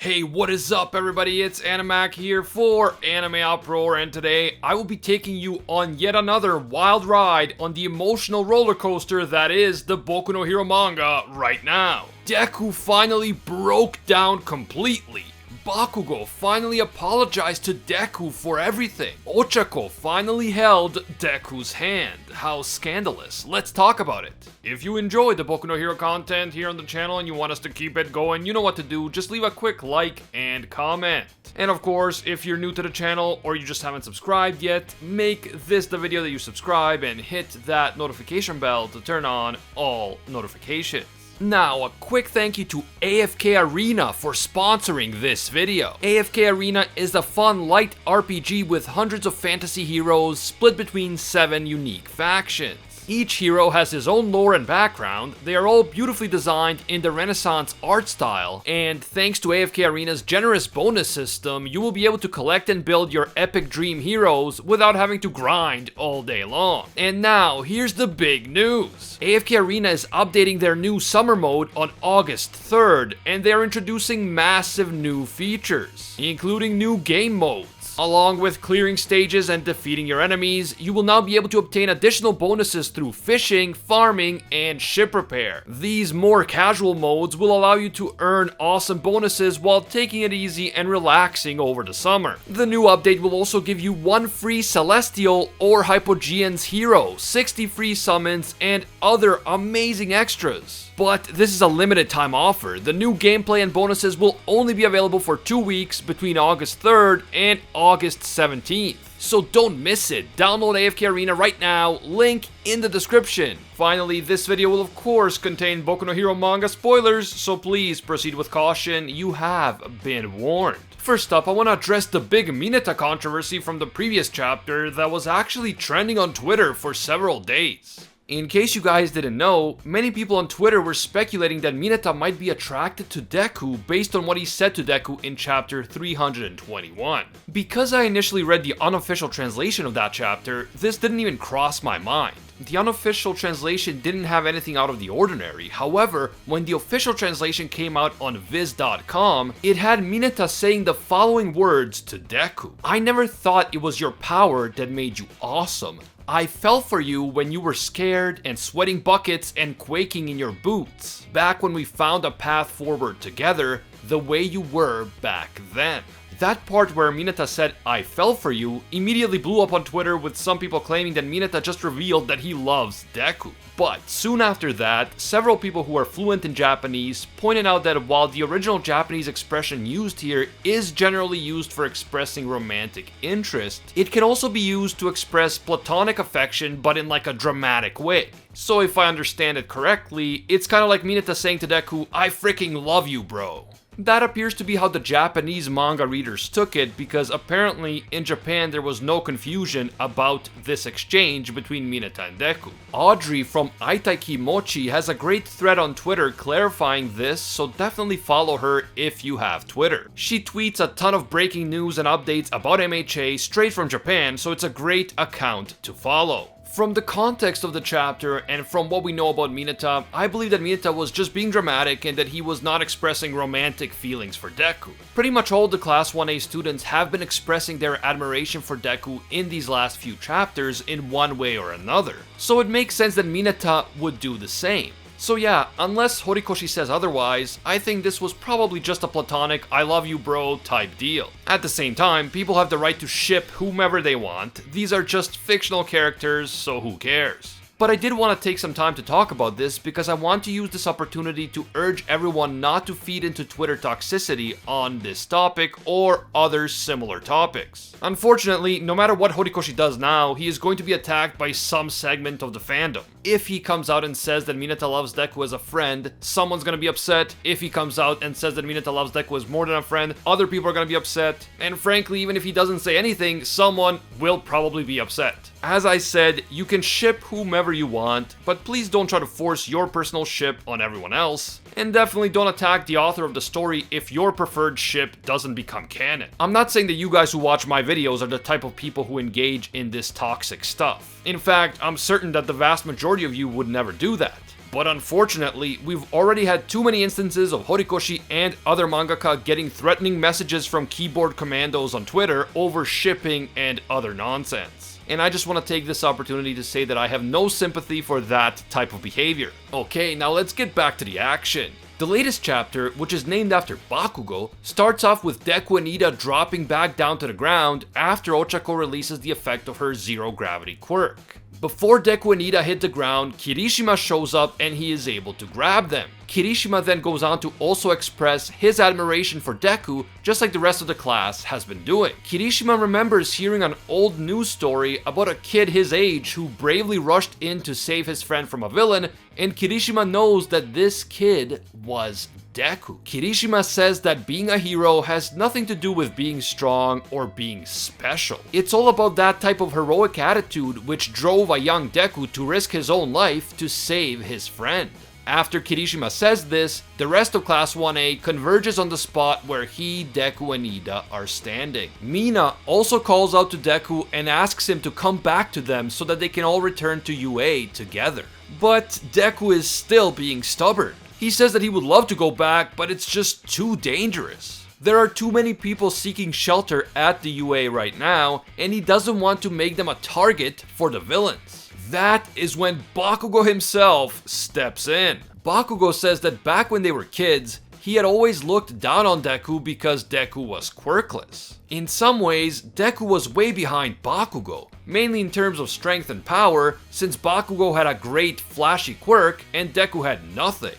Hey, what is up everybody? It's Animac here for AnimeUproar, and today I will be taking you on yet another wild ride on the emotional roller coaster that is the Boku no Hero manga right now. Deku finally broke down completely. Bakugo finally apologized to Deku for everything. Ochako finally held Deku's hand. How scandalous. Let's talk about it. If you enjoyed the Boku no Hero content here on the channel and you want us to keep it going, you know what to do. Just leave a quick like and comment. And of course, if you're new to the channel or you just haven't subscribed yet, make this the video that you subscribe and hit that notification bell to turn on all notifications. Now, a quick thank you to AFK Arena for sponsoring this video. AFK Arena is a fun, light RPG with hundreds of fantasy heroes split between 7 unique factions. Each hero has his own lore and background, they are all beautifully designed in the Renaissance art style, and thanks to AFK Arena's generous bonus system, you will be able to collect and build your epic dream heroes without having to grind all day long. And now, here's the big news. AFK Arena is updating their new summer mode on August 3rd, and they are introducing massive new features, including new game modes. Along with clearing stages and defeating your enemies, you will now be able to obtain additional bonuses through fishing, farming, and ship repair. These more casual modes will allow you to earn awesome bonuses while taking it easy and relaxing over the summer. The new update will also give you 1 free Celestial or Hypogean's hero, 60 free summons, and other amazing extras. But this is a limited time offer. The new gameplay and bonuses will only be available for 2 weeks between August 3rd and August 17th. So don't miss it. Download AFK Arena right now, link in the description. Finally, this video will of course contain Boku no Hero manga spoilers, so please proceed with caution, you have been warned. First up, I want to address the big Mineta controversy from the previous chapter that was actually trending on Twitter for several days. In case you guys didn't know, many people on Twitter were speculating that Mineta might be attracted to Deku based on what he said to Deku in chapter 321. Because I initially read the unofficial translation of that chapter, this didn't even cross my mind. The unofficial translation didn't have anything out of the ordinary. However, when the official translation came out on viz.com, it had Mineta saying the following words to Deku. "I never thought it was your power that made you awesome. I fell for you when you were scared and sweating buckets and quaking in your boots. Back when we found a path forward together, the way you were back then." That part where Mineta said, "I fell for you," immediately blew up on Twitter with some people claiming that Mineta just revealed that he loves Deku. But soon after that, several people who are fluent in Japanese pointed out that while the original Japanese expression used here is generally used for expressing romantic interest, it can also be used to express platonic affection but in like a dramatic way. So if I understand it correctly, it's kinda like Mineta saying to Deku, "I freaking love you, bro." That appears to be how the Japanese manga readers took it, because apparently in Japan there was no confusion about this exchange between Mineta and Deku. Audrey from Aitaiki Mochi has a great thread on Twitter clarifying this, so definitely follow her if you have Twitter. She tweets a ton of breaking news and updates about MHA straight from Japan, so it's a great account to follow. From the context of the chapter and from what we know about Mineta, I believe that Mineta was just being dramatic and that he was not expressing romantic feelings for Deku. Pretty much all the Class 1A students have been expressing their admiration for Deku in these last few chapters in one way or another, so it makes sense that Mineta would do the same. So yeah, unless Horikoshi says otherwise, I think this was probably just a platonic "I love you bro" type deal. At the same time, people have the right to ship whomever they want. These are just fictional characters, so who cares? But I did want to take some time to talk about this because I want to use this opportunity to urge everyone not to feed into Twitter toxicity on this topic or other similar topics. Unfortunately, no matter what Horikoshi does now, he is going to be attacked by some segment of the fandom. If he comes out and says that Mineta loves Deku as a friend, someone's gonna be upset. If he comes out and says that Mineta loves Deku as more than a friend, other people are gonna be upset. And frankly, even if he doesn't say anything, someone will probably be upset. As I said, you can ship whomever you want, but please don't try to force your personal ship on everyone else. And definitely don't attack the author of the story if your preferred ship doesn't become canon. I'm not saying that you guys who watch my videos are the type of people who engage in this toxic stuff. In fact, I'm certain that the vast majority of you would never do that. But unfortunately, we've already had too many instances of Horikoshi and other mangaka getting threatening messages from keyboard commandos on Twitter over shipping and other nonsense. And I just want to take this opportunity to say that I have no sympathy for that type of behavior. Okay, now let's get back to the action. The latest chapter, which is named after Bakugo, starts off with Deku and Ida dropping back down to the ground after Ochako releases the effect of her zero gravity quirk. Before Deku and Ida hit the ground, Kirishima shows up and he is able to grab them. Kirishima then goes on to also express his admiration for Deku, just like the rest of the class has been doing. Kirishima remembers hearing an old news story about a kid his age who bravely rushed in to save his friend from a villain, and Kirishima knows that this kid was Deku. Kirishima says that being a hero has nothing to do with being strong or being special. It's all about that type of heroic attitude which drove a young Deku to risk his own life to save his friend. After Kirishima says this, the rest of Class 1A converges on the spot where he, Deku, and Ida are standing. Mina also calls out to Deku and asks him to come back to them so that they can all return to UA together. But Deku is still being stubborn. He says that he would love to go back, but it's just too dangerous. There are too many people seeking shelter at the UA right now, and he doesn't want to make them a target for the villains. That is when Bakugo himself steps in. Bakugo says that back when they were kids, he had always looked down on Deku because Deku was quirkless. In some ways, Deku was way behind Bakugo, mainly in terms of strength and power, since Bakugo had a great flashy quirk and Deku had nothing.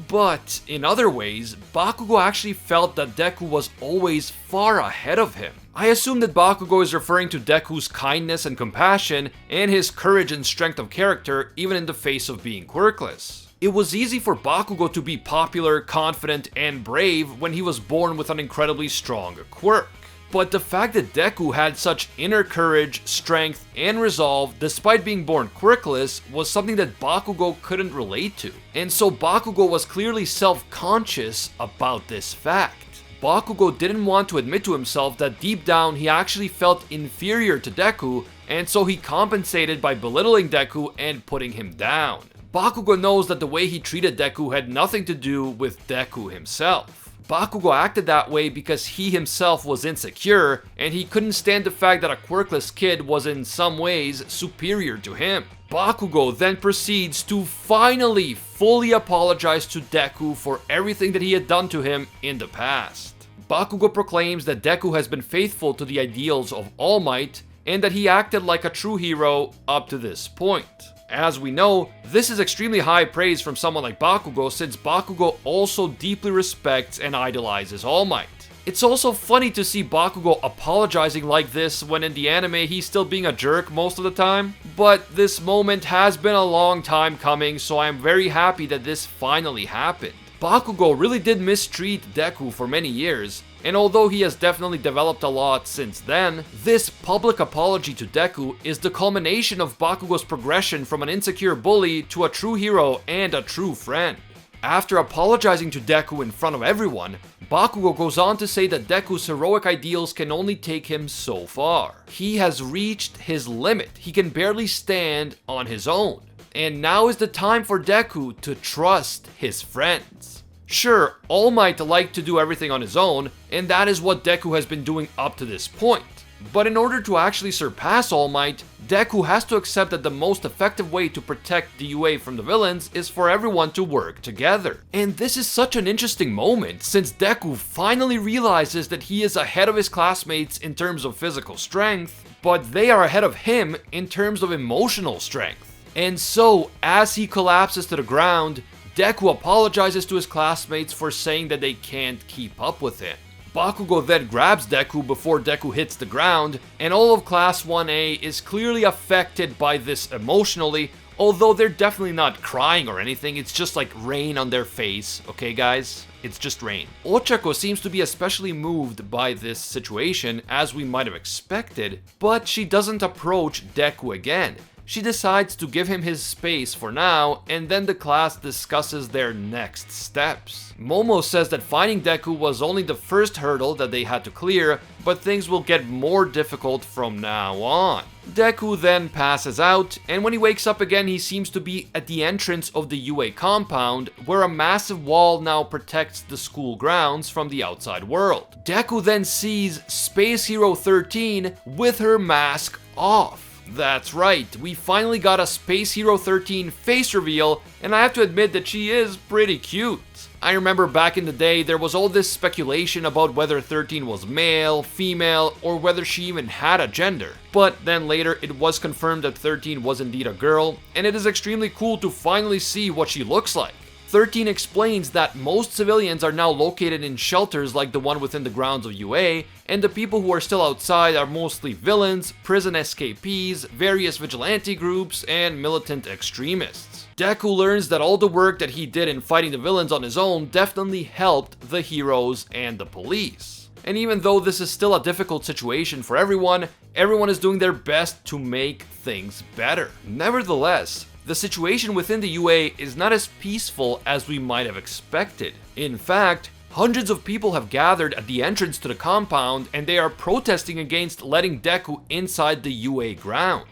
But in other ways, Bakugo actually felt that Deku was always far ahead of him. I assume that Bakugo is referring to Deku's kindness and compassion and his courage and strength of character even in the face of being quirkless. It was easy for Bakugo to be popular, confident, and brave when he was born with an incredibly strong quirk. But the fact that Deku had such inner courage, strength, and resolve despite being born quirkless was something that Bakugo couldn't relate to. And so Bakugo was clearly self-conscious about this fact. Bakugo didn't want to admit to himself that deep down he actually felt inferior to Deku, and so he compensated by belittling Deku and putting him down. Bakugo knows that the way he treated Deku had nothing to do with Deku himself. Bakugo acted that way because he himself was insecure, and he couldn't stand the fact that a quirkless kid was in some ways superior to him. Bakugo then proceeds to finally fully apologize to Deku for everything that he had done to him in the past. Bakugo proclaims that Deku has been faithful to the ideals of All Might, and that he acted like a true hero up to this point. As we know, this is extremely high praise from someone like Bakugo, since Bakugo also deeply respects and idolizes All Might. It's also funny to see Bakugo apologizing like this when in the anime he's still being a jerk most of the time. But this moment has been a long time coming, so I am very happy that this finally happened. Bakugo really did mistreat Deku for many years, and although he has definitely developed a lot since then, this public apology to Deku is the culmination of Bakugo's progression from an insecure bully to a true hero and a true friend. After apologizing to Deku in front of everyone, Bakugo goes on to say that Deku's heroic ideals can only take him so far. He has reached his limit, he can barely stand on his own. And now is the time for Deku to trust his friends. Sure, All Might liked to do everything on his own, and that is what Deku has been doing up to this point. But in order to actually surpass All Might, Deku has to accept that the most effective way to protect the UA from the villains is for everyone to work together. And this is such an interesting moment, since Deku finally realizes that he is ahead of his classmates in terms of physical strength, but they are ahead of him in terms of emotional strength. And so, as he collapses to the ground, Deku apologizes to his classmates for saying that they can't keep up with him. Bakugo then grabs Deku before Deku hits the ground, and all of Class 1A is clearly affected by this emotionally, although they're definitely not crying or anything, it's just like rain on their face, okay guys? It's just rain. Ochako seems to be especially moved by this situation, as we might have expected, but she doesn't approach Deku again. she decides to give him his space for now, and then the class discusses their next steps. Momo says that finding Deku was only the first hurdle that they had to clear, but things will get more difficult from now on. Deku then passes out, and when he wakes up again, he seems to be at the entrance of the UA compound, where a massive wall now protects the school grounds from the outside world. Deku then sees Space Hero 13 with her mask off. That's right, we finally got a Space Hero 13 face reveal, and I have to admit that she is pretty cute. I remember back in the day there was all this speculation about whether 13 was male, female, or whether she even had a gender. But then later it was confirmed that 13 was indeed a girl, and it is extremely cool to finally see what she looks like. 13 explains that most civilians are now located in shelters like the one within the grounds of UA, and the people who are still outside are mostly villains, prison escapees, various vigilante groups, and militant extremists. Deku learns that all the work that he did in fighting the villains on his own definitely helped the heroes and the police. And even though this is still a difficult situation for everyone is doing their best to make things better. Nevertheless, the situation within the UA is not as peaceful as we might have expected. In fact, hundreds of people have gathered at the entrance to the compound, and they are protesting against letting Deku inside the UA grounds.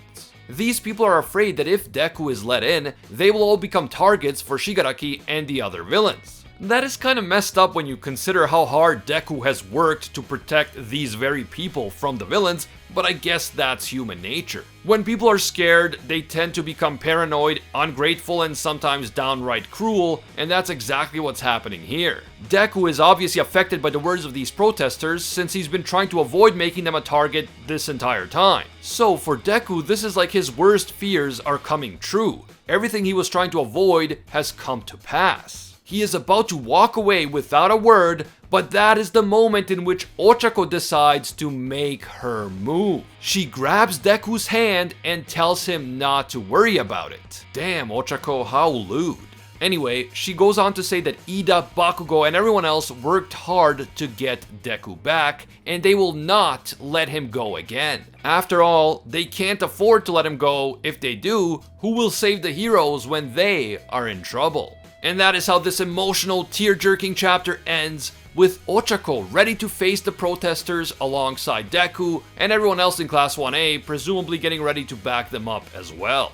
These people are afraid that if Deku is let in, they will all become targets for Shigaraki and the other villains. That is kind of messed up when you consider how hard Deku has worked to protect these very people from the villains, but I guess that's human nature. When people are scared, they tend to become paranoid, ungrateful, and sometimes downright cruel, and that's exactly what's happening here. Deku is obviously affected by the words of these protesters, since he's been trying to avoid making them a target this entire time. So for Deku, this is like his worst fears are coming true. Everything he was trying to avoid has come to pass. He is about to walk away without a word, but that is the moment in which Ochako decides to make her move. She grabs Deku's hand and tells him not to worry about it. Damn, Ochako, how lewd. Anyway, she goes on to say that Ida, Bakugo, and everyone else worked hard to get Deku back, and they will not let him go again. After all, they can't afford to let him go. If they do, who will save the heroes when they are in trouble? And that is how this emotional, tear-jerking chapter ends, with Ochako ready to face the protesters alongside Deku, and everyone else in Class 1A presumably getting ready to back them up as well.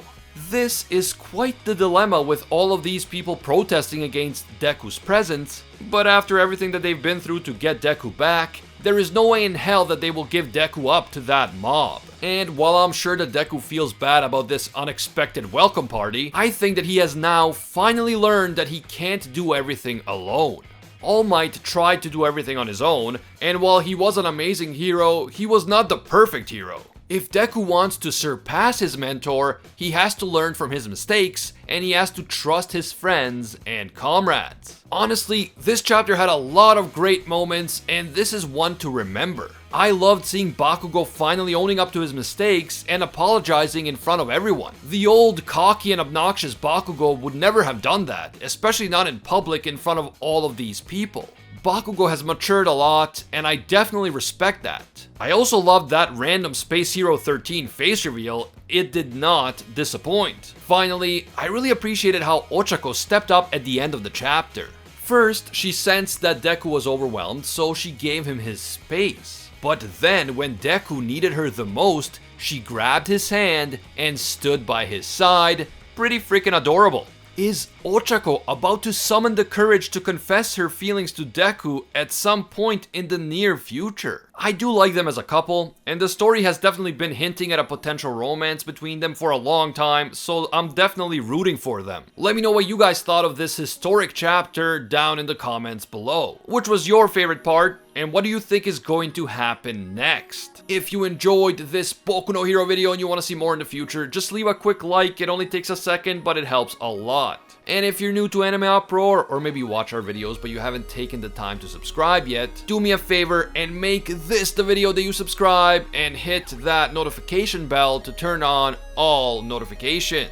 This is quite the dilemma with all of these people protesting against Deku's presence, but after everything that they've been through to get Deku back, there is no way in hell that they will give Deku up to that mob. And while I'm sure that Deku feels bad about this unexpected welcome party, I think that he has now finally learned that he can't do everything alone. All Might tried to do everything on his own, and while he was an amazing hero, he was not the perfect hero. If Deku wants to surpass his mentor, he has to learn from his mistakes, and he has to trust his friends and comrades. Honestly, this chapter had a lot of great moments, and this is one to remember. I loved seeing Bakugo finally owning up to his mistakes and apologizing in front of everyone. The old cocky and obnoxious Bakugo would never have done that, especially not in public in front of all of these people. Bakugo has matured a lot, and I definitely respect that. I also loved that random Space Hero 13 face reveal. It did not disappoint. Finally, I really appreciated how Ochako stepped up at the end of the chapter. First, she sensed that Deku was overwhelmed, so she gave him his space. But then, when Deku needed her the most, she grabbed his hand and stood by his side. Pretty freaking adorable. Is Ochako about to summon the courage to confess her feelings to Deku at some point in the near future? I do like them as a couple, and the story has definitely been hinting at a potential romance between them for a long time, so I'm definitely rooting for them. Let me know what you guys thought of this historic chapter down in the comments below. Which was your favorite part, and what do you think is going to happen next? If you enjoyed this Boku no Hero video and you want to see more in the future, just leave a quick like. It only takes a second, but it helps a lot. And if you're new to AnimeUproar, or maybe you watch our videos but you haven't taken the time to subscribe yet, do me a favor and make this the video that you subscribe and hit that notification bell to turn on all notifications.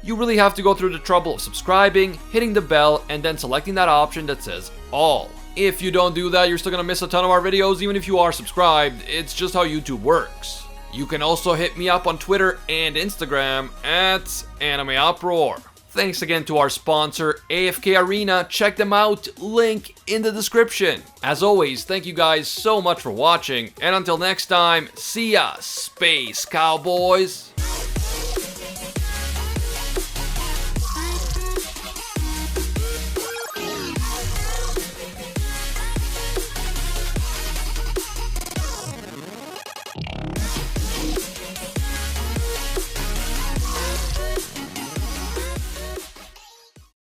You really have to go through the trouble of subscribing, hitting the bell, and then selecting that option that says all. If you don't do that, you're still gonna miss a ton of our videos even if you are subscribed. It's just how YouTube works. You can also hit me up on Twitter and Instagram at AnimeUproar. Thanks again to our sponsor, AFK Arena. Check them out, link in the description. As always, thank you guys so much for watching, and until next time, see ya, Space Cowboys!